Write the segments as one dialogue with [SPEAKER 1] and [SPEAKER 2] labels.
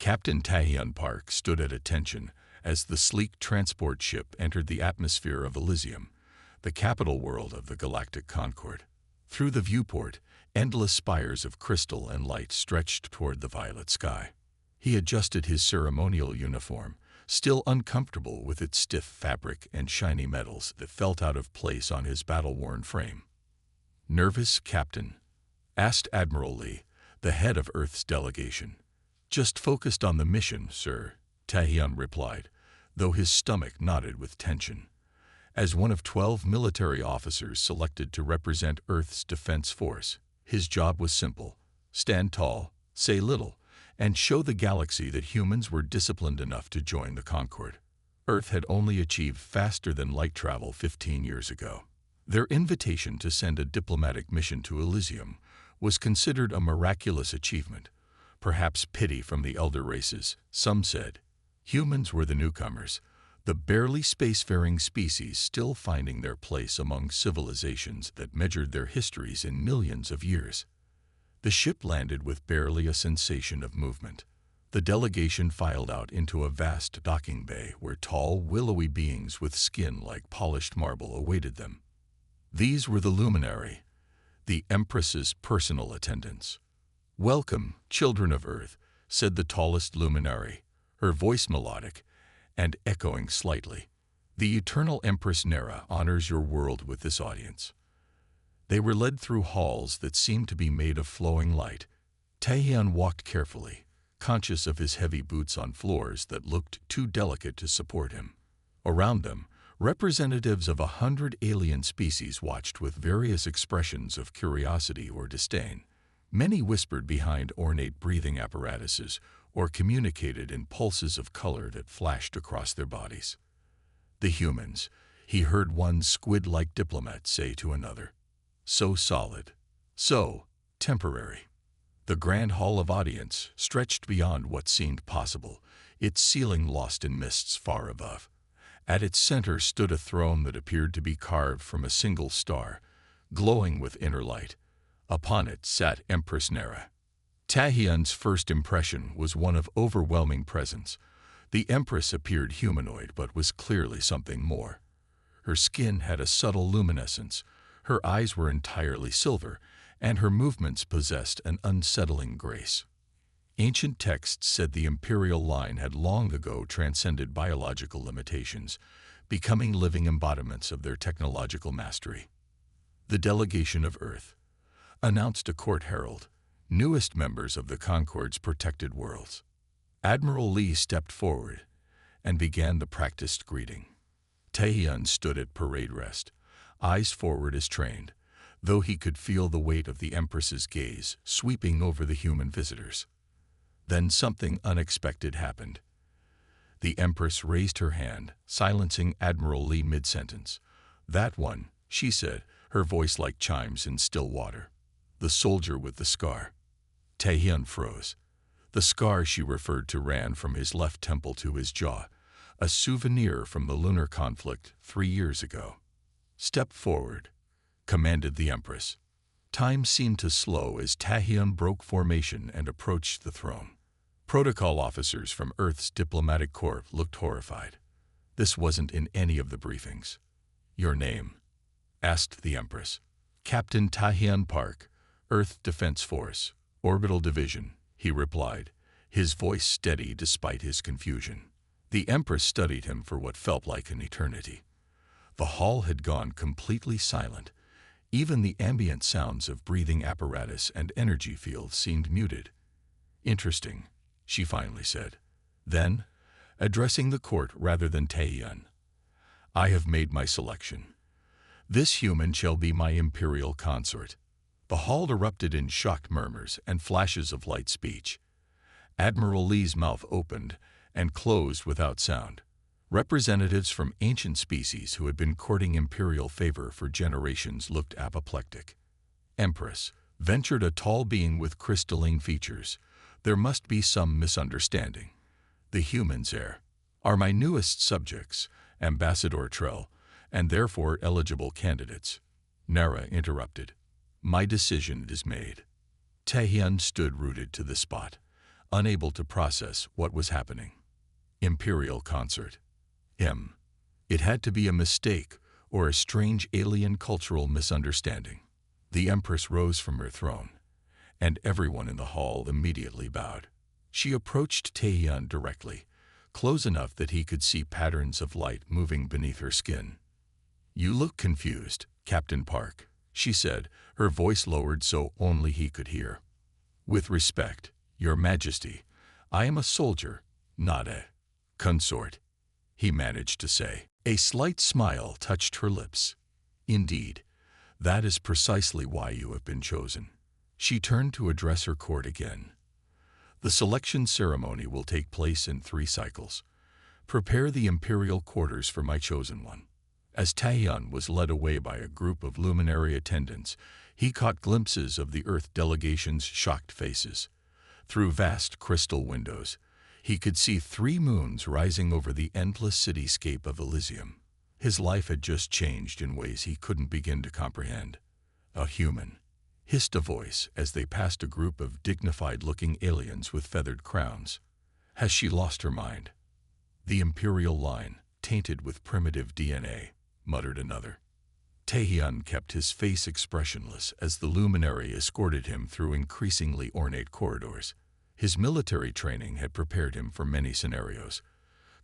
[SPEAKER 1] Captain Tahian Park stood at attention as the sleek transport ship entered the atmosphere of Elysium, the capital world of the Galactic Concord. Through the viewport, endless spires of crystal and light stretched toward the violet sky. He adjusted his ceremonial uniform, still uncomfortable with its stiff fabric and shiny metals that felt out of place on his battle-worn frame. "Nervous, Captain?" asked Admiral Lee, the head of Earth's delegation. "Just focused on the mission, sir," Tahian replied, though his stomach knotted with tension. As one of 12 military officers selected to represent Earth's defense force, his job was simple: stand tall, say little, and show the galaxy that humans were disciplined enough to join the Concord. Earth had only achieved faster-than-light travel 15 years ago. Their invitation to send a diplomatic mission to Elysium was considered a miraculous achievement, perhaps pity from the elder races, some said. Humans were the newcomers, the barely spacefaring species still finding their place among civilizations that measured their histories in millions of years. The ship landed with barely a sensation of movement. The delegation filed out into a vast docking bay where tall, willowy beings with skin like polished marble awaited them. These were the luminary, the Empress's personal attendants. "Welcome, children of Earth," said the tallest luminary, her voice melodic and echoing slightly. "The eternal Empress Nera honors your world with this audience." They were led through halls that seemed to be made of flowing light. Tahian walked carefully, conscious of his heavy boots on floors that looked too delicate to support him. Around them, representatives of 100 alien species watched with various expressions of curiosity or disdain. Many whispered behind ornate breathing apparatuses or communicated in pulses of color that flashed across their bodies. "The humans," he heard one squid-like diplomat say to another. "So solid, so temporary." The grand hall of audience stretched beyond what seemed possible, its ceiling lost in mists far above. At its center stood a throne that appeared to be carved from a single star, glowing with inner light. Upon it sat Empress Nera. Tahian's first impression was one of overwhelming presence. The Empress appeared humanoid but was clearly something more. Her skin had a subtle luminescence, her eyes were entirely silver, and her movements possessed an unsettling grace. Ancient texts said the imperial line had long ago transcended biological limitations, becoming living embodiments of their technological mastery. "The delegation of Earth," announced a court herald, "newest members of the Concord's protected worlds." Admiral Lee stepped forward and began the practiced greeting. Tahian stood at parade rest, eyes forward as trained, though he could feel the weight of the Empress's gaze sweeping over the human visitors. Then something unexpected happened. The Empress raised her hand, silencing Admiral Lee mid-sentence. "That one," she said, her voice like chimes in still water. "The soldier with the scar." Tahian froze. The scar she referred to ran from his left temple to his jaw, a souvenir from the lunar conflict 3 years ago. "Step forward," commanded the Empress. Time seemed to slow as Tahian broke formation and approached the throne. Protocol officers from Earth's diplomatic corps looked horrified. This wasn't in any of the briefings. "Your name?" asked the Empress. "Captain Tahian Park, Earth Defense Force, Orbital Division," he replied, his voice steady despite his confusion. The Empress studied him for what felt like an eternity. The hall had gone completely silent. Even the ambient sounds of breathing apparatus and energy fields seemed muted. "Interesting," she finally said. Then, addressing the court rather than Tahian, "I have made my selection. This human shall be my imperial consort." The hall erupted in shocked murmurs and flashes of light speech. Admiral Lee's mouth opened and closed without sound. Representatives from ancient species who had been courting imperial favor for generations looked apoplectic. "Empress," ventured a tall being with crystalline features, "there must be some misunderstanding. The humans are my newest subjects, Ambassador Trell, and therefore eligible candidates." Nera interrupted. "My decision is made." Tahian stood rooted to the spot, unable to process what was happening. Imperial consort. It had to be a mistake or a strange alien cultural misunderstanding. The Empress rose from her throne, and everyone in the hall immediately bowed. She approached Taehyun directly, close enough that he could see patterns of light moving beneath her skin. "You look confused, Captain Park," she said, her voice lowered so only he could hear. "With respect, Your Majesty, I am a soldier, not a consort," he managed to say. A slight smile touched her lips. "Indeed, that is precisely why you have been chosen." She turned to address her court again. "The selection ceremony will take place in 3 cycles. Prepare the imperial quarters for my chosen one." As Taehyun was led away by a group of luminary attendants, he caught glimpses of the Earth delegation's shocked faces. Through vast crystal windows, he could see 3 moons rising over the endless cityscape of Elysium. His life had just changed in ways he couldn't begin to comprehend. "A human," hissed a voice as they passed a group of dignified-looking aliens with feathered crowns. "Has she lost her mind?" "The imperial line, tainted with primitive DNA," muttered another. Taehyun kept his face expressionless as the luminary escorted him through increasingly ornate corridors. His military training had prepared him for many scenarios.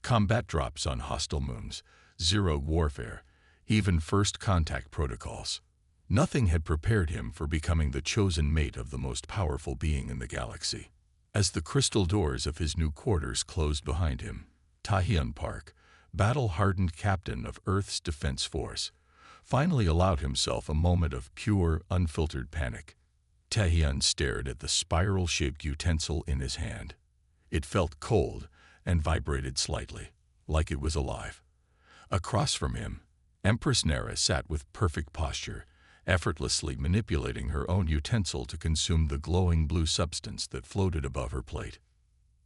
[SPEAKER 1] Combat drops on hostile moons, zero warfare, even first contact protocols. Nothing had prepared him for becoming the chosen mate of the most powerful being in the galaxy. As the crystal doors of his new quarters closed behind him, Taehyun Park, battle-hardened captain of Earth's defense force, finally allowed himself a moment of pure, unfiltered panic. Taehyun stared at the spiral-shaped utensil in his hand. It felt cold and vibrated slightly, like it was alive. Across from him, Empress Nera sat with perfect posture, effortlessly manipulating her own utensil to consume the glowing blue substance that floated above her plate.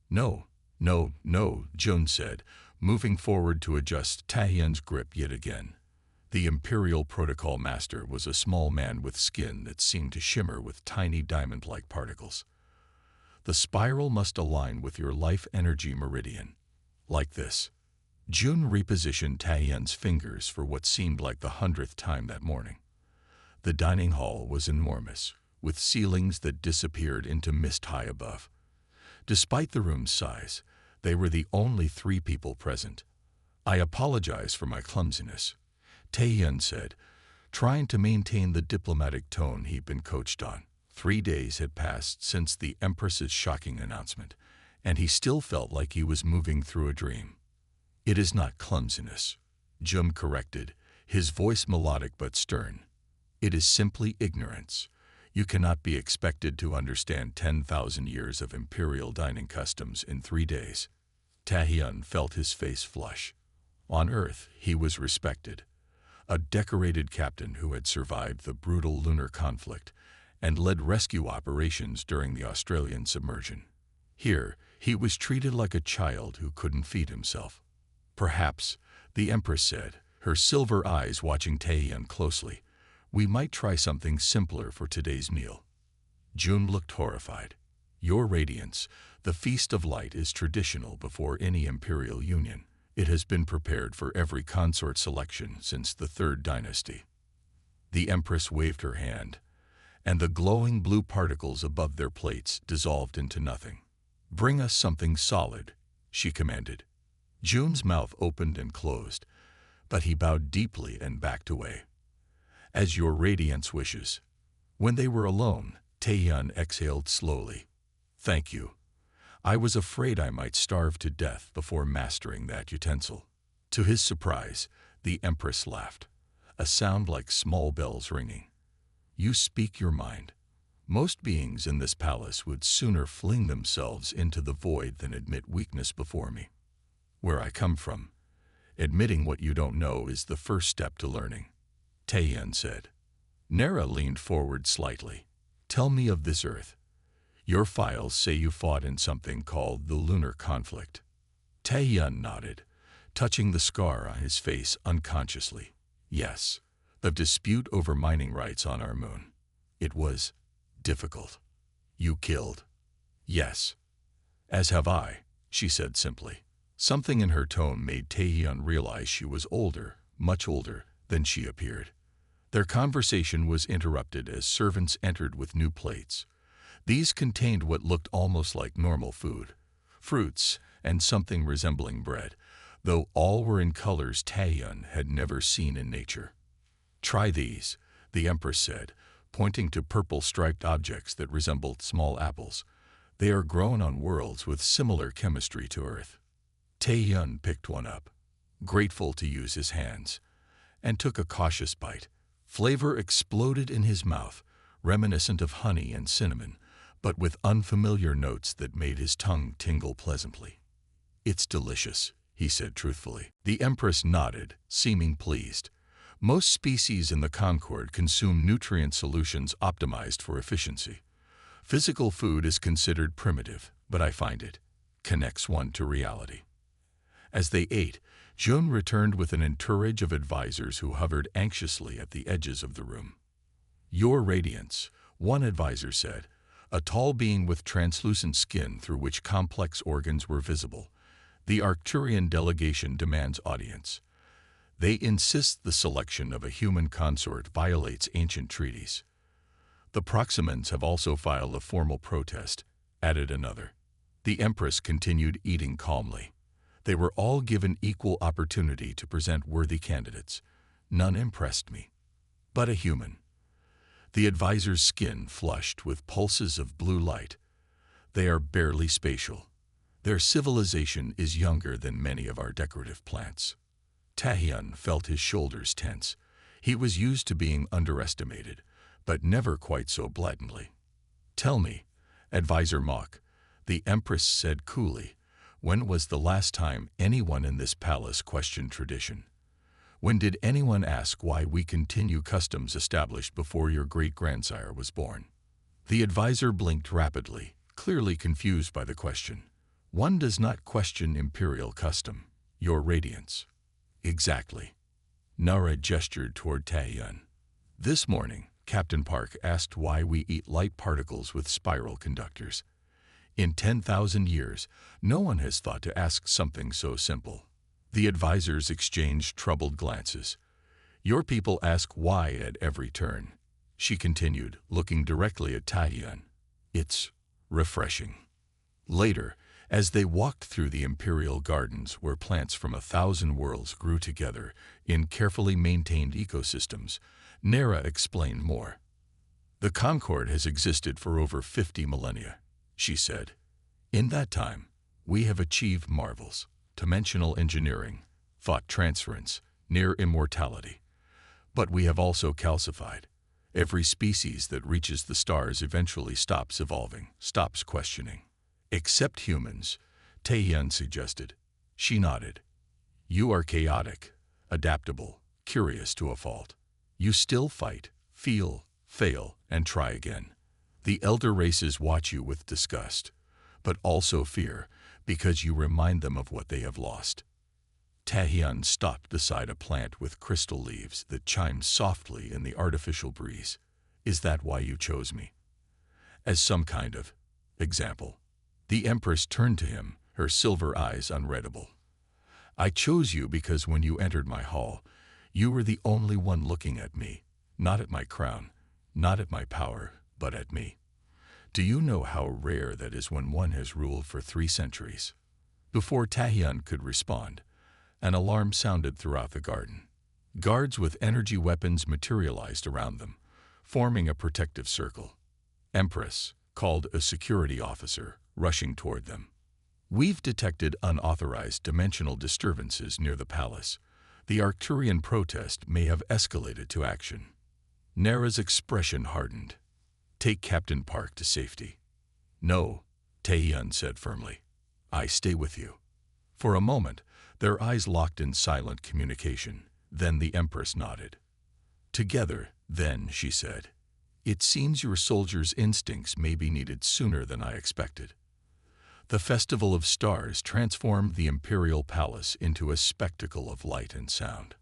[SPEAKER 1] "No, no, no," Jun said, moving forward to adjust Taehyun's grip yet again. The Imperial Protocol Master was a small man with skin that seemed to shimmer with tiny diamond-like particles. "The spiral must align with your life energy meridian. Like this." Jun repositioned Taehyun's fingers for what seemed like the 100th time that morning. The dining hall was enormous, with ceilings that disappeared into mist high above. Despite the room's size, they were the only 3 people present. "I apologize for my clumsiness," Taehyun said, trying to maintain the diplomatic tone he'd been coached on. 3 days had passed since the Empress's shocking announcement, and he still felt like he was moving through a dream. "It is not clumsiness," Jum corrected, his voice melodic but stern. "It is simply ignorance. You cannot be expected to understand 10,000 years of imperial dining customs in 3 days." Taehyun felt his face flush. On Earth, he was respected. A decorated captain who had survived the brutal lunar conflict and led rescue operations during the Australian submersion. Here, he was treated like a child who couldn't feed himself. "Perhaps," the Empress said, her silver eyes watching Taehyun closely, "we might try something simpler for today's meal." Jun looked horrified. "Your Radiance, the Feast of Light is traditional before any imperial union. It has been prepared for every consort selection since the 3rd dynasty." The Empress waved her hand, and the glowing blue particles above their plates dissolved into nothing. "Bring us something solid," she commanded. Jun's mouth opened and closed, but he bowed deeply and backed away. "As your Radiance wishes." When they were alone, Taehyun exhaled slowly. "Thank you. I was afraid I might starve to death before mastering that utensil." To his surprise, the Empress laughed, a sound like small bells ringing. "You speak your mind. Most beings in this palace would sooner fling themselves into the void than admit weakness before me. Where I come from, admitting what you don't know is the first step to learning," Taehyun said. Nera leaned forward slightly. "Tell me of this Earth. Your files say you fought in something called the lunar conflict." Taehyun nodded, touching the scar on his face unconsciously. "Yes, the dispute over mining rights on our moon. It was difficult." "You killed?" "Yes." "As have I," she said simply. Something in her tone made Taehyun realize she was older, much older, than she appeared. Their conversation was interrupted as servants entered with new plates. These contained what looked almost like normal food, fruits, and something resembling bread, though all were in colors Taehyun had never seen in nature. "Try these," the Empress said, pointing to purple-striped objects that resembled small apples. "They are grown on worlds with similar chemistry to Earth." Taehyun picked one up, grateful to use his hands, and took a cautious bite. Flavor exploded in his mouth, reminiscent of honey and cinnamon, but with unfamiliar notes that made his tongue tingle pleasantly. "It's delicious," he said truthfully. The Empress nodded, seeming pleased. Most species in the Concord consume nutrient solutions optimized for efficiency. Physical food is considered primitive, but I find it connects one to reality. As they ate, Jun returned with an entourage of advisors who hovered anxiously at the edges of the room. "Your radiance," one advisor said, a tall being with translucent skin through which complex organs were visible. "The Arcturian delegation demands audience. They insist the selection of a human consort violates ancient treaties." "The Proximans have also filed a formal protest," added another. The Empress continued eating calmly. They were all given equal opportunity to present worthy candidates. None impressed me. But a human. The advisor's skin flushed with pulses of blue light. "They are barely spatial. Their civilization is younger than many of our decorative plants." Taehyun felt his shoulders tense. He was used to being underestimated, but never quite so blatantly. "Tell me," Advisor Mok, the Empress said coolly, "when was the last time anyone in this palace questioned tradition? When did anyone ask why we continue customs established before your great-grandsire was born?" The advisor blinked rapidly, clearly confused by the question. "One does not question imperial custom, your radiance." "Exactly." Nara gestured toward Taehyun. "This morning, Captain Park asked why we eat light particles with spiral conductors. In 10,000 years, no one has thought to ask something so simple." The advisors exchanged troubled glances. "Your people ask why at every turn," she continued, looking directly at Taehyun. "It's refreshing." Later, as they walked through the imperial gardens where plants from 1,000 worlds grew together in carefully maintained ecosystems, Nara explained more. "The Concord has existed for over 50 millennia," she said. "In that time, we have achieved marvels. Dimensional engineering, thought transference, near immortality. But we have also calcified. Every species that reaches the stars eventually stops evolving, stops questioning. Except humans," Taehyun suggested. She nodded. "You are chaotic, adaptable, curious to a fault. You still fight, feel, fail, and try again. The elder races watch you with disgust, but also fear, because you remind them of what they have lost." Taehyun stopped beside a plant with crystal leaves that chimed softly in the artificial breeze. "Is that why you chose me? As some kind of example?" The Empress turned to him, her silver eyes unreadable. "I chose you because when you entered my hall, you were the only one looking at me, not at my crown, not at my power, but at me. Do you know how rare that is when one has ruled for 3 centuries? Before Taehyun could respond, an alarm sounded throughout the garden. Guards with energy weapons materialized around them, forming a protective circle. Empress called a security officer, rushing toward them. "We've detected unauthorized dimensional disturbances near the palace. The Arcturian protest may have escalated to action." Nara's expression hardened. "Take Captain Park to safety." "No," Taehyun said firmly. "I stay with you." For a moment, their eyes locked in silent communication. Then the Empress nodded. "Together, then," she said. "It seems your soldiers' instincts may be needed sooner than I expected." The Festival of Stars transformed the Imperial Palace into a spectacle of light and sound.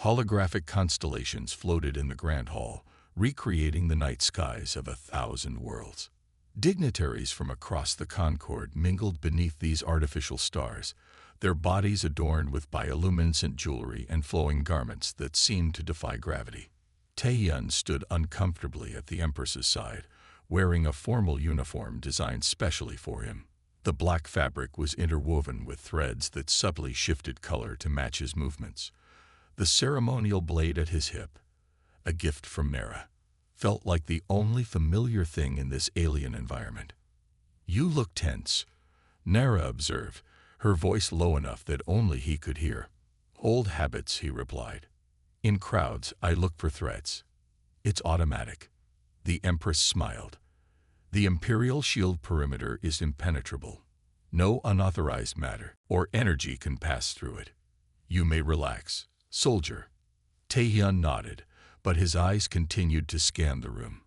[SPEAKER 1] Holographic constellations floated in the Grand Hall, recreating the night skies of 1,000 worlds. Dignitaries from across the Concord mingled beneath these artificial stars, their bodies adorned with bioluminescent jewelry and flowing garments that seemed to defy gravity. Taehyun stood uncomfortably at the Empress's side, wearing a formal uniform designed specially for him. The black fabric was interwoven with threads that subtly shifted color to match his movements. The ceremonial blade at his hip, a gift from Nara, felt like the only familiar thing in this alien environment. "You look tense," Nara observed, her voice low enough that only he could hear. "Old habits," he replied. "In crowds, I look for threats. It's automatic." The Empress smiled. "The Imperial shield perimeter is impenetrable. No unauthorized matter or energy can pass through it. You may relax, soldier." Taehyun nodded, but his eyes continued to scan the room.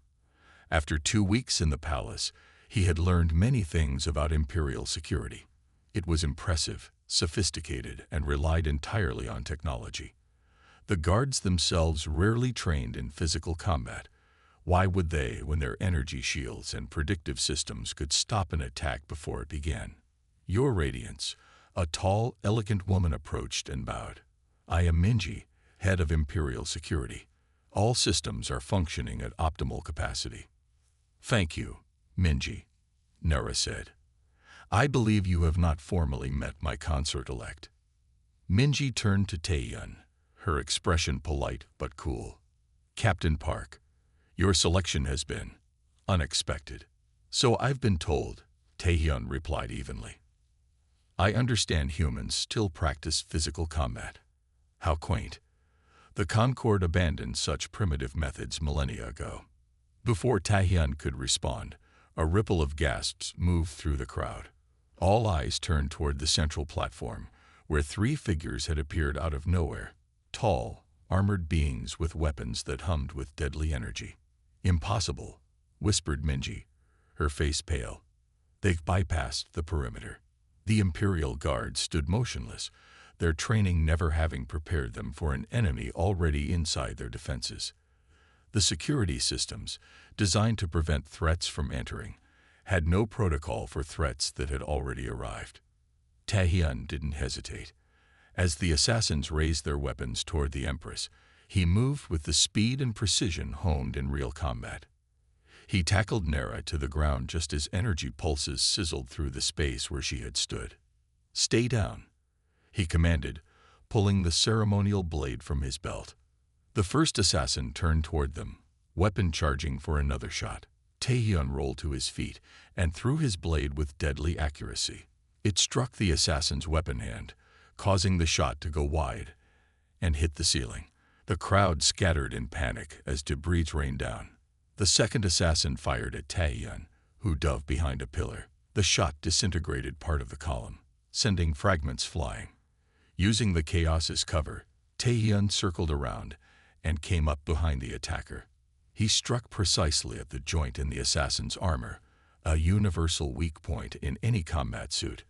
[SPEAKER 1] After 2 weeks in the palace, he had learned many things about Imperial security. It was impressive, sophisticated, and relied entirely on technology. The guards themselves rarely trained in physical combat. Why would they when their energy shields and predictive systems could stop an attack before it began? "Your Radiance," a tall, elegant woman approached and bowed. "I am Minji, head of Imperial Security. All systems are functioning at optimal capacity." "Thank you, Minji," Nara said. "I believe you have not formally met my consort-elect." Minji turned to Taehyun, her expression polite but cool. "Captain Park, your selection has been unexpected." "So I've been told," Taehyun replied evenly. "I understand humans still practice physical combat." How quaint. The Concord abandoned such primitive methods millennia ago. Before Taehyun could respond, a ripple of gasps moved through the crowd. All eyes turned toward the central platform, where 3 figures had appeared out of nowhere. Tall, armored beings with weapons that hummed with deadly energy. "Impossible," whispered Minji, her face pale. "They've bypassed the perimeter." The Imperial Guard stood motionless, their training never having prepared them for an enemy already inside their defenses. The security systems, designed to prevent threats from entering, had no protocol for threats that had already arrived. Taehyun didn't hesitate. As the assassins raised their weapons toward the Empress, he moved with the speed and precision honed in real combat. He tackled Nara to the ground just as energy pulses sizzled through the space where she had stood. "Stay down," he commanded, pulling the ceremonial blade from his belt. The first assassin turned toward them, weapon charging for another shot. Taehyun rolled to his feet and threw his blade with deadly accuracy. It struck the assassin's weapon hand, causing the shot to go wide and hit the ceiling. The crowd scattered in panic as debris rained down. The second assassin fired at Taehyun, who dove behind a pillar. The shot disintegrated part of the column, sending fragments flying. Using the chaos as cover, Taehyun circled around and came up behind the attacker. He struck precisely at the joint in the assassin's armor, a universal weak point in any combat suit,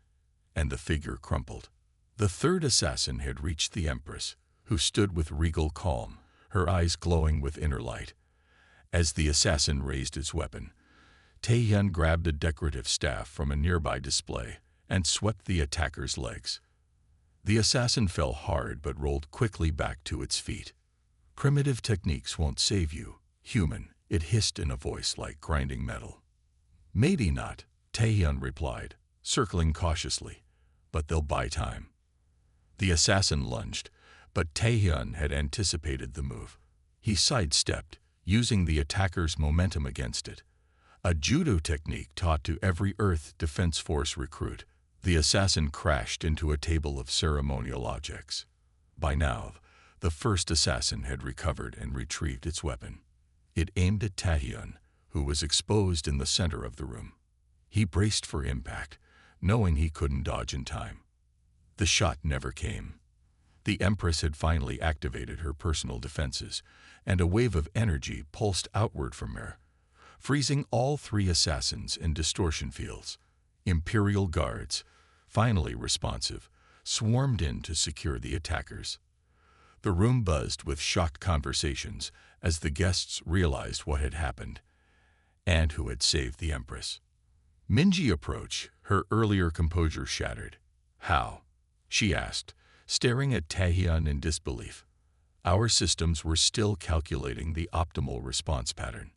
[SPEAKER 1] and the figure crumpled. The third assassin had reached the Empress, who stood with regal calm, her eyes glowing with inner light. As the assassin raised his weapon, Taehyun grabbed a decorative staff from a nearby display and swept the attacker's legs. The assassin fell hard but rolled quickly back to its feet. "Primitive techniques won't save you, human," it hissed in a voice like grinding metal. "Maybe not," Taehyun replied, circling cautiously, "but they'll buy time." The assassin lunged, but Taehyun had anticipated the move. He sidestepped, using the attacker's momentum against it. A judo technique taught to every Earth Defense Force recruit, the assassin crashed into a table of ceremonial objects. By now, the first assassin had recovered and retrieved its weapon. It aimed at Taehyun, who was exposed in the center of the room. He braced for impact, knowing he couldn't dodge in time. The shot never came. The Empress had finally activated her personal defenses, and a wave of energy pulsed outward from her, freezing all 3 assassins in distortion fields. Imperial guards, finally responsive, swarmed in to secure the attackers. The room buzzed with shocked conversations as the guests realized what had happened and who had saved the Empress. Minji approached, her earlier composure shattered. How? She asked, staring at Taehyun in disbelief. Our systems were still calculating the optimal response pattern.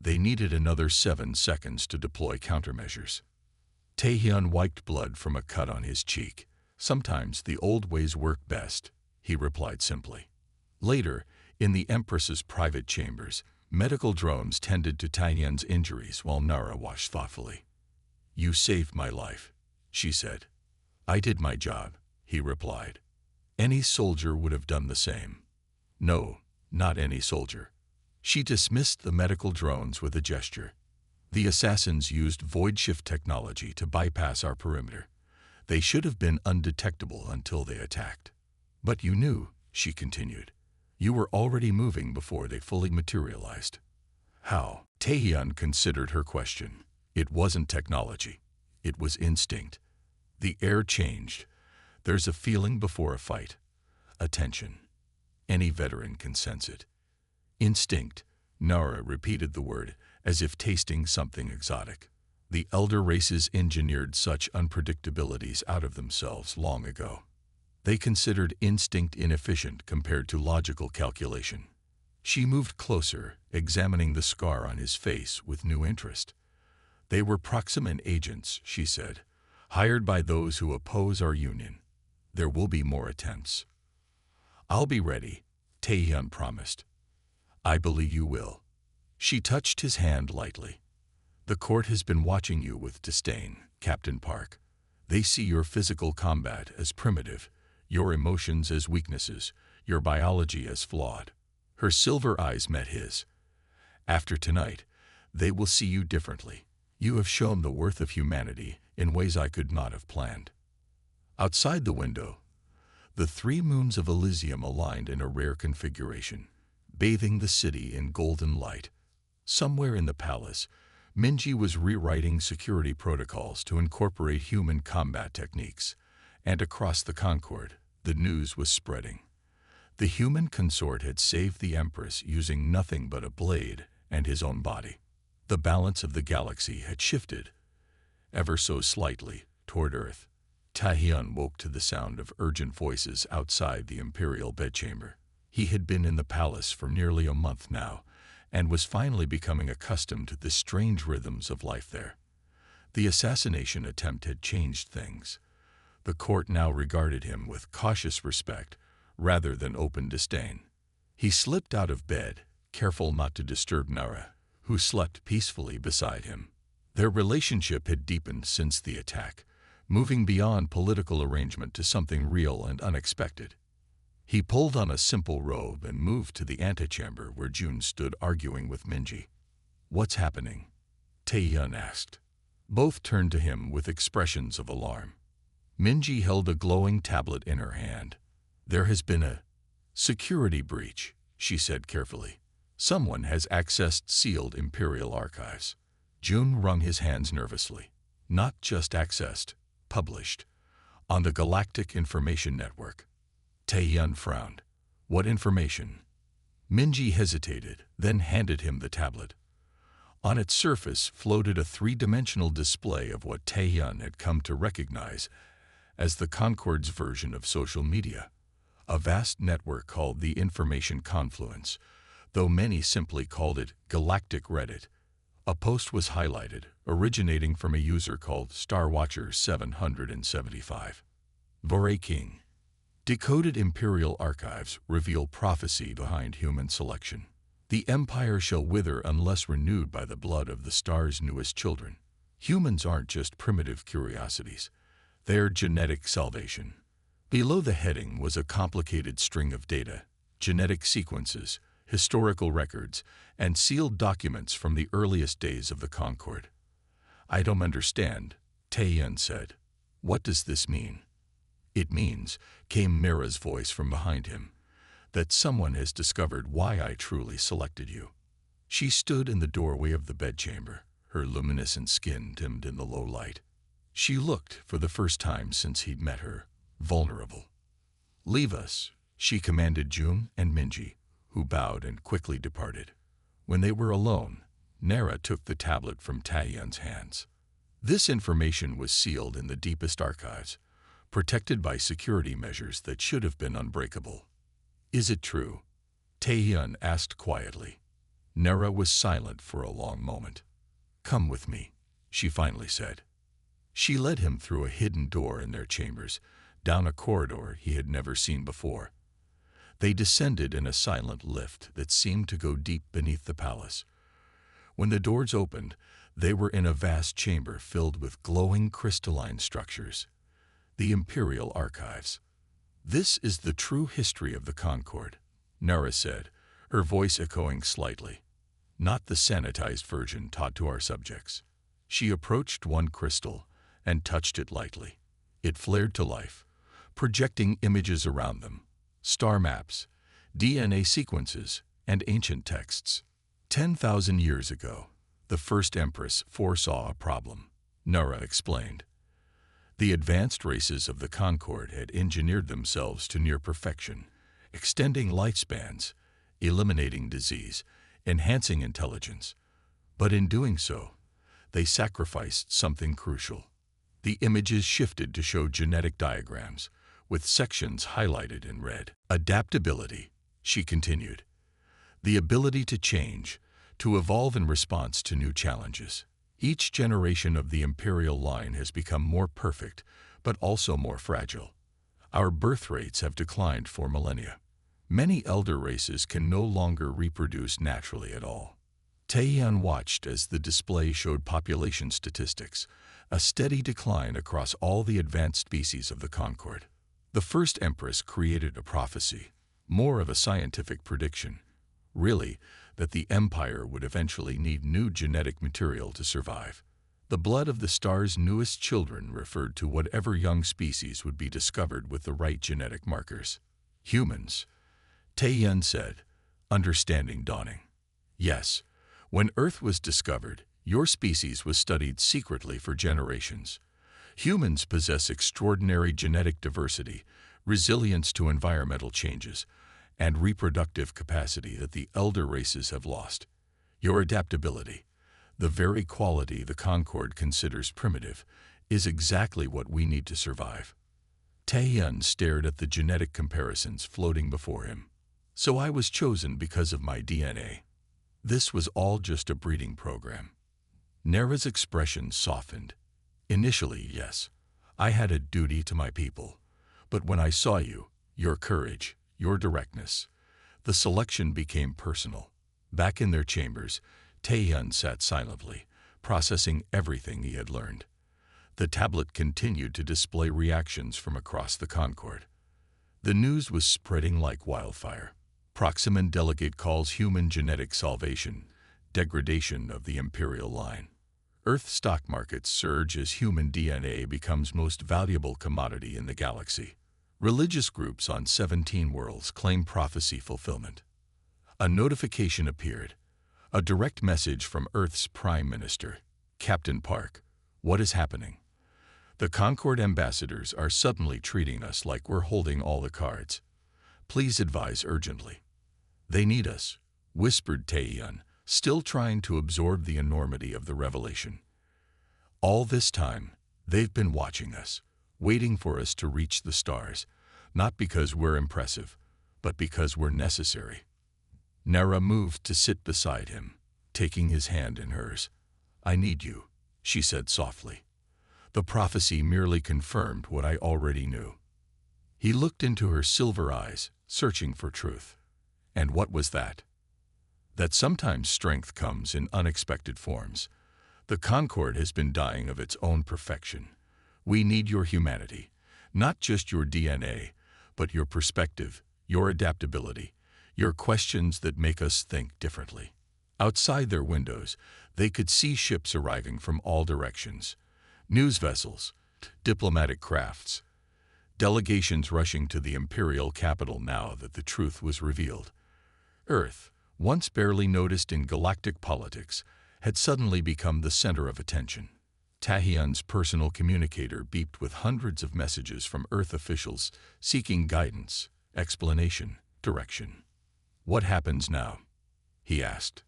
[SPEAKER 1] They needed another 7 seconds to deploy countermeasures. Taehyun wiped blood from a cut on his cheek. Sometimes the old ways work best, he replied simply. Later, in the Empress's private chambers, medical drones tended to Taehyun's injuries while Nara watched thoughtfully. You saved my life, she said. I did my job, he replied. Any soldier would have done the same. No, not any soldier. She dismissed the medical drones with a gesture. The assassins used void shift technology to bypass our perimeter. They should have been undetectable until they attacked. But you knew, she continued. You were already moving before they fully materialized. How? Taehyun considered her question. It wasn't technology. It was instinct. The air changed. There's a feeling before a fight. A tension. Any veteran can sense it. Instinct. Nara repeated the word, as if tasting something exotic. The elder races engineered such unpredictabilities out of themselves long ago. They considered instinct inefficient compared to logical calculation. She moved closer, examining the scar on his face with new interest. They were proximate agents, she said, hired by those who oppose our union. There will be more attempts. I'll be ready, Taehyun promised. I believe you will. She touched his hand lightly. The court has been watching you with disdain, Captain Park. They see your physical combat as primitive, your emotions as weaknesses, your biology as flawed. Her silver eyes met his. After tonight, they will see you differently. You have shown the worth of humanity in ways I could not have planned. Outside the window, the 3 moons of Elysium aligned in a rare configuration, bathing the city in golden light. Somewhere in the palace, Minji was rewriting security protocols to incorporate human combat techniques, and across the Concord, the news was spreading. The human consort had saved the Empress using nothing but a blade and his own body. The balance of the galaxy had shifted, ever so slightly, toward Earth. Taehyun woke to the sound of urgent voices outside the imperial bedchamber. He had been in the palace for nearly a month now, and was finally becoming accustomed to the strange rhythms of life there. The assassination attempt had changed things. The court now regarded him with cautious respect, rather than open disdain. He slipped out of bed, careful not to disturb Nara, who slept peacefully beside him. Their relationship had deepened since the attack, moving beyond political arrangement to something real and unexpected. He pulled on a simple robe and moved to the antechamber where June stood arguing with Minji. What's happening? Taehyun asked. Both turned to him with expressions of alarm. Minji held a glowing tablet in her hand. There has been a security breach, she said carefully. Someone has accessed sealed Imperial archives. June wrung his hands nervously. Not just accessed, published. On the Galactic Information Network. Taehyun frowned. What information? Minji hesitated, then handed him the tablet. On its surface floated a 3-dimensional display of what Taehyun had come to recognize as the Concord's version of social media. A vast network called the Information Confluence, though many simply called it Galactic Reddit. A post was highlighted, originating from a user called Starwatcher 775. Bore King. Decoded Imperial archives reveal prophecy behind human selection. The Empire shall wither unless renewed by the blood of the star's newest children. Humans aren't just primitive curiosities. They're genetic salvation. Below the heading was a complicated string of data, genetic sequences, historical records, and sealed documents from the earliest days of the Concord. I don't understand, Taehyun said. What does this mean? It means, came Mira's voice from behind him, that someone has discovered why I truly selected you. She stood in the doorway of the bedchamber, her luminescent skin dimmed in the low light. She looked, for the first time since he'd met her, vulnerable. Leave us, she commanded June and Minji, who bowed and quickly departed. When they were alone, Nara took the tablet from Taehyun's hands. This information was sealed in the deepest archives, protected by security measures that should have been unbreakable. Is it true? Taehyun asked quietly. Nera was silent for a long moment. Come with me, she finally said. She led him through a hidden door in their chambers, down a corridor he had never seen before. They descended in a silent lift that seemed to go deep beneath the palace. When the doors opened, they were in a vast chamber filled with glowing crystalline structures. The Imperial Archives. This is the true history of the Concord, Nera said, her voice echoing slightly. Not the sanitized version taught to our subjects. She approached one crystal and touched it lightly. It flared to life, projecting images around them. Star maps, DNA sequences, and ancient texts. 10,000 years ago, the first Empress foresaw a problem, Nera explained. The advanced races of the Concord had engineered themselves to near perfection, extending lifespans, eliminating disease, enhancing intelligence. But in doing so, they sacrificed something crucial. The images shifted to show genetic diagrams, with sections highlighted in red. Adaptability, she continued. The ability to change, to evolve in response to new challenges. Each generation of the imperial line has become more perfect, but also more fragile. Our birth rates have declined for millennia. Many elder races can no longer reproduce naturally at all. Taehyun watched as the display showed population statistics, a steady decline across all the advanced species of the Concord. The first Empress created a prophecy, more of a scientific prediction, really, that the Empire would eventually need new genetic material to survive. The blood of the star's newest children referred to whatever young species would be discovered with the right genetic markers. Humans, Taehyun said, understanding dawning. Yes, when Earth was discovered, your species was studied secretly for generations. Humans possess extraordinary genetic diversity, resilience to environmental changes, and reproductive capacity that the elder races have lost. Your adaptability, the very quality the Concord considers primitive, is exactly what we need to survive. Taehyun stared at the genetic comparisons floating before him. So I was chosen because of my DNA. This was all just a breeding program. Nera's expression softened. Initially, yes, I had a duty to my people. But when I saw you, your courage, your directness, the selection became personal. Back in their chambers, Taehyun sat silently, processing everything he had learned. The tablet continued to display reactions from across the Concord. The news was spreading like wildfire. Proximan delegate calls human genetic salvation, degradation of the imperial line. Earth stock markets surge as human DNA becomes most valuable commodity in the galaxy. Religious groups on 17 worlds claim prophecy fulfillment. A notification appeared, a direct message from Earth's Prime Minister, Captain Park. What is happening? The Concord ambassadors are suddenly treating us like we're holding all the cards. Please advise urgently. They need us, whispered Taehyun, still trying to absorb the enormity of the revelation. All this time, they've been watching us, waiting for us to reach the stars, not because we're impressive, but because we're necessary. Nera moved to sit beside him, taking his hand in hers. I need you, she said softly. The prophecy merely confirmed what I already knew. He looked into her silver eyes, searching for truth. And what was that? That sometimes strength comes in unexpected forms. The Concord has been dying of its own perfection. We need your humanity, not just your DNA, but your perspective, your adaptability, your questions that make us think differently. Outside their windows, they could see ships arriving from all directions. News vessels, diplomatic crafts, delegations rushing to the imperial capital now that the truth was revealed. Earth, once barely noticed in galactic politics, had suddenly become the center of attention. Taehyun's personal communicator beeped with hundreds of messages from Earth officials seeking guidance, explanation, direction. What happens now? He asked.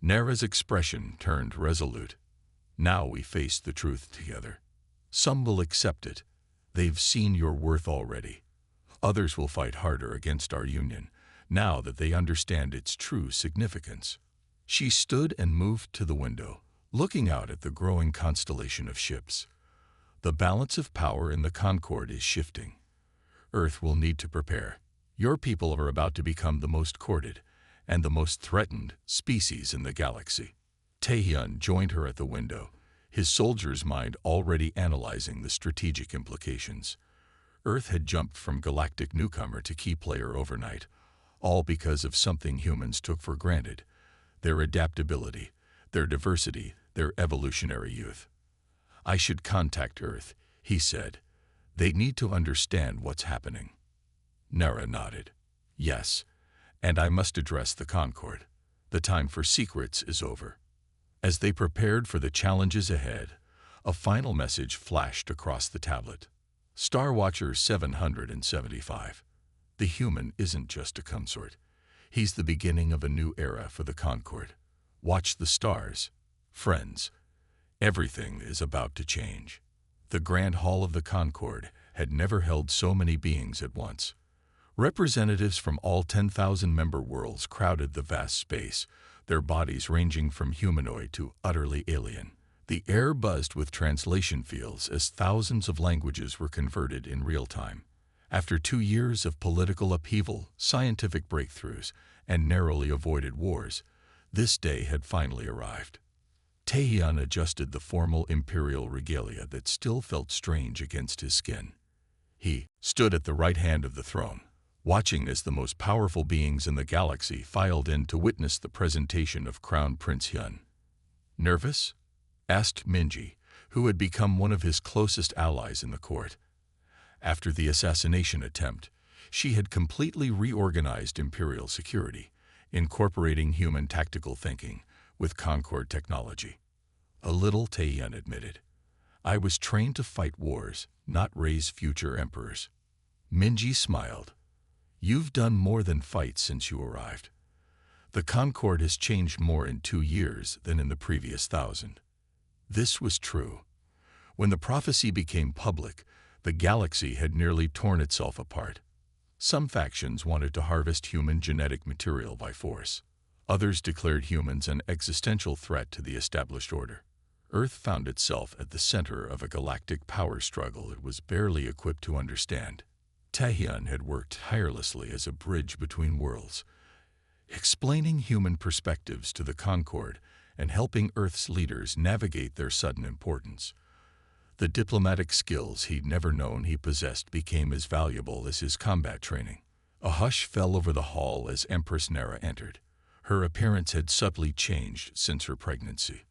[SPEAKER 1] Nera's expression turned resolute. Now we face the truth together. Some will accept it. They've seen your worth already. Others will fight harder against our union, now that they understand its true significance. She stood and moved to the window, looking out at the growing constellation of ships. The balance of power in the Concord is shifting. Earth will need to prepare. Your people are about to become the most courted and the most threatened species in the galaxy. Taehyun joined her at the window, his soldier's mind already analyzing the strategic implications. Earth had jumped from galactic newcomer to key player overnight, all because of something humans took for granted: their adaptability, their diversity, their evolutionary youth. I should contact Earth, he said. They need to understand what's happening. Nara nodded. Yes, and I must address the Concord. The time for secrets is over. As they prepared for the challenges ahead, a final message flashed across the tablet. Star Watcher 775. The human isn't just a consort. He's the beginning of a new era for the Concord. Watch the stars. Friends, everything is about to change. The Grand Hall of the Concord had never held so many beings at once. Representatives from all 10,000 member worlds crowded the vast space, their bodies ranging from humanoid to utterly alien. The air buzzed with translation fields as thousands of languages were converted in real time. After 2 years of political upheaval, scientific breakthroughs, and narrowly avoided wars, this day had finally arrived. Taehyun adjusted the formal imperial regalia that still felt strange against his skin. He stood at the right hand of the throne, watching as the most powerful beings in the galaxy filed in to witness the presentation of Crown Prince Hyun. Nervous? Asked Minji, who had become one of his closest allies in the court. After the assassination attempt, she had completely reorganized imperial security, incorporating human tactical thinking with Concord technology. A little, Taehyun admitted. I was trained to fight wars, not raise future emperors. Minji smiled. You've done more than fight since you arrived. The Concord has changed more in 2 years than in the previous 1,000. This was true. When the prophecy became public, the galaxy had nearly torn itself apart. Some factions wanted to harvest human genetic material by force. Others declared humans an existential threat to the established order. Earth found itself at the center of a galactic power struggle it was barely equipped to understand. Taehyun had worked tirelessly as a bridge between worlds, explaining human perspectives to the Concord and helping Earth's leaders navigate their sudden importance. The diplomatic skills he'd never known he possessed became as valuable as his combat training. A hush fell over the hall as Empress Nara entered. Her appearance had subtly changed since her pregnancy.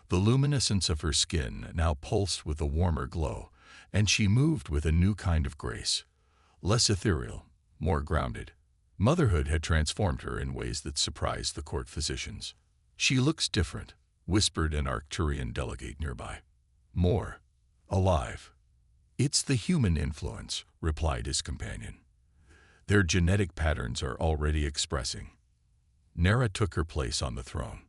[SPEAKER 1] The luminescence of her skin now pulsed with a warmer glow, and she moved with a new kind of grace. Less ethereal, more grounded. Motherhood had transformed her in ways that surprised the court physicians. She looks different, whispered an Arcturian delegate nearby. More alive. It's the human influence, replied his companion. Their genetic patterns are already expressing. Nara took her place on the throne.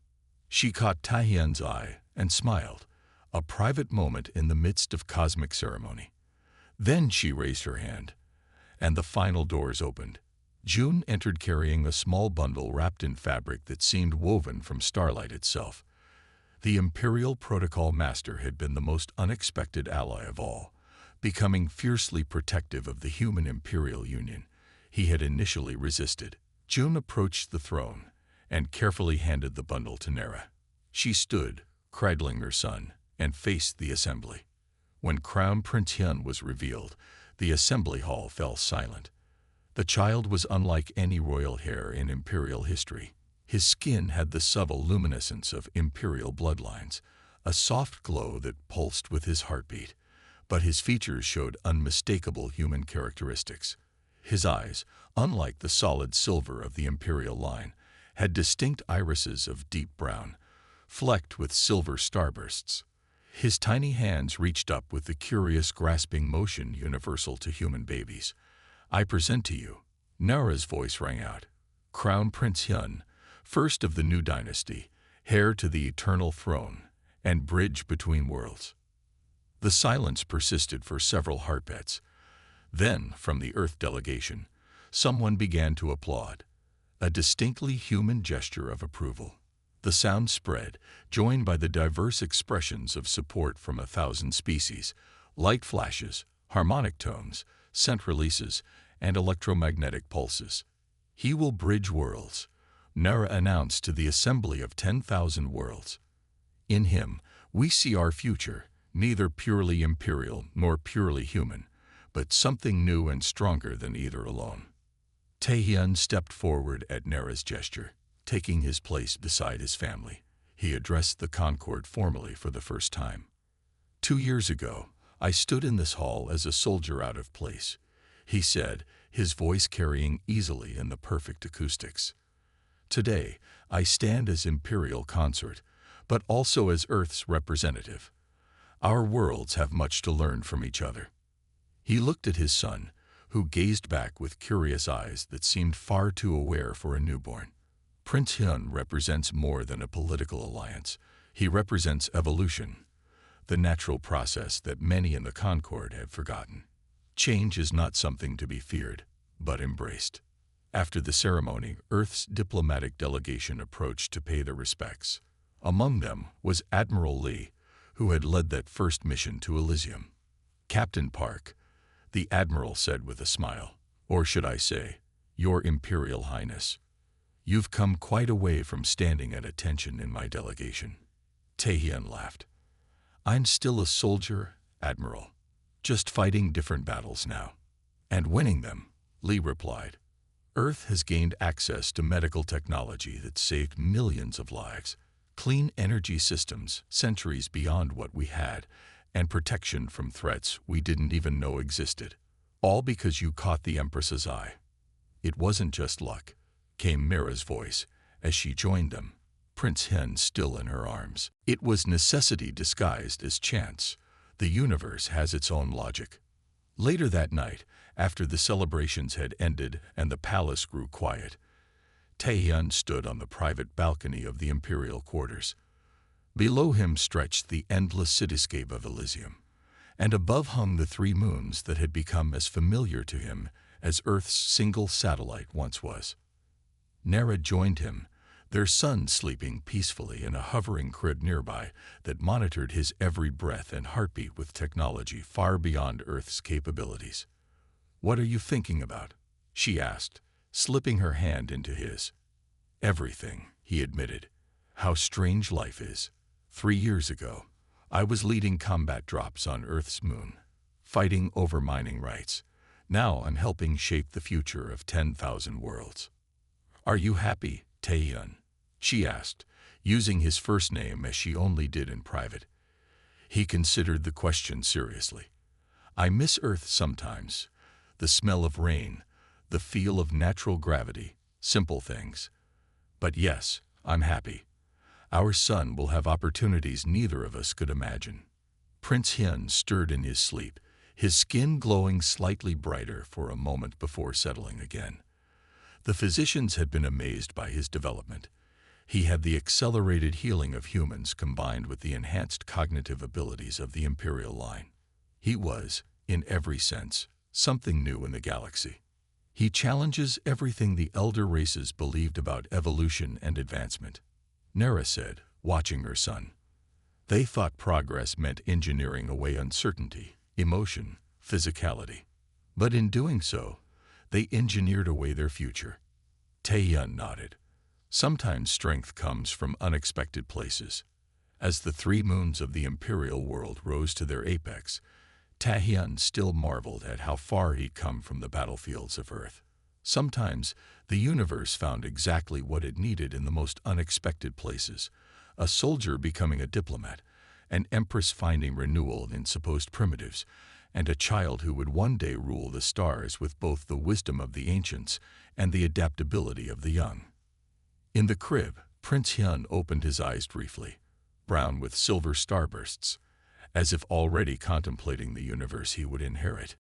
[SPEAKER 1] She caught Taehyun's eye and smiled, a private moment in the midst of cosmic ceremony. Then she raised her hand, and the final doors opened. June entered carrying a small bundle wrapped in fabric that seemed woven from starlight itself. The Imperial Protocol Master had been the most unexpected ally of all, becoming fiercely protective of the human Imperial Union he had initially resisted. June approached the throne and carefully handed the bundle to Nara. She stood, cradling her son, and faced the assembly. When Crown Prince Hyun was revealed, the assembly hall fell silent. The child was unlike any royal heir in Imperial history. His skin had the subtle luminescence of Imperial bloodlines, a soft glow that pulsed with his heartbeat, but his features showed unmistakable human characteristics. His eyes, unlike the solid silver of the Imperial line, had distinct irises of deep brown, flecked with silver starbursts. His tiny hands reached up with the curious grasping motion universal to human babies. I present to you, Nara's voice rang out, Crown Prince Hyun, first of the new dynasty, heir to the eternal throne, and bridge between worlds. The silence persisted for several heartbeats. Then, from the Earth delegation, someone began to applaud, a distinctly human gesture of approval. The sound spread, joined by the diverse expressions of support from 1,000 species, light flashes, harmonic tones, scent releases, and electromagnetic pulses. He will bridge worlds, Nera announced to the assembly of 10,000 worlds. In him, we see our future, neither purely imperial nor purely human, but something new and stronger than either alone. Taehyun stepped forward at Nera's gesture, taking his place beside his family. He addressed the Concord formally for the first time. 2 years ago, I stood in this hall as a soldier out of place, he said, his voice carrying easily in the perfect acoustics. Today, I stand as Imperial consort, but also as Earth's representative. Our worlds have much to learn from each other. He looked at his son, who gazed back with curious eyes that seemed far too aware for a newborn. Prince Hyun represents more than a political alliance. He represents evolution, the natural process that many in the Concord have forgotten. Change is not something to be feared, but embraced. After the ceremony, Earth's diplomatic delegation approached to pay their respects. Among them was Admiral Lee, who had led that first mission to Elysium. Captain Park, the Admiral said with a smile, or should I say, Your Imperial Highness. You've come quite a way from standing at attention in my delegation. Taehyun laughed. I'm still a soldier, Admiral, just fighting different battles now. And winning them, Lee replied. Earth has gained access to medical technology that saved millions of lives, clean energy systems centuries beyond what we had, and protection from threats we didn't even know existed. All because you caught the Empress's eye. It wasn't just luck, came Mira's voice as she joined them, Prince Hyun still in her arms. It was necessity disguised as chance. The universe has its own logic. Later that night, after the celebrations had ended and the palace grew quiet, Taehyun stood on the private balcony of the imperial quarters. Below him stretched the endless cityscape of Elysium, and above hung the 3 moons that had become as familiar to him as Earth's single satellite once was. Nera joined him, their son sleeping peacefully in a hovering crib nearby that monitored his every breath and heartbeat with technology far beyond Earth's capabilities. What are you thinking about? She asked, slipping her hand into his. Everything, he admitted. How strange life is. 3 years ago, I was leading combat drops on Earth's moon, fighting over mining rights. Now I'm helping shape the future of 10,000 worlds. Are you happy, Taehyun? She asked, using his first name as she only did in private. He considered the question seriously. I miss Earth sometimes. The smell of rain, the feel of natural gravity, simple things. But yes, I'm happy. Our son will have opportunities neither of us could imagine. Prince Hyun stirred in his sleep, his skin glowing slightly brighter for a moment before settling again. The physicians had been amazed by his development. He had the accelerated healing of humans combined with the enhanced cognitive abilities of the imperial line. He was, in every sense, something new in the galaxy. He challenges everything the elder races believed about evolution and advancement, Nera said, watching her son. They thought progress meant engineering away uncertainty, emotion, physicality. But in doing so, they engineered away their future. Taehyun nodded. Sometimes strength comes from unexpected places. As the 3 moons of the imperial world rose to their apex, Taehyun still marveled at how far he'd come from the battlefields of Earth. Sometimes, the universe found exactly what it needed in the most unexpected places. A soldier becoming a diplomat, an empress finding renewal in supposed primitives, and a child who would one day rule the stars with both the wisdom of the ancients and the adaptability of the young. In the crib, Prince Hyun opened his eyes briefly, brown with silver starbursts, as if already contemplating the universe he would inherit.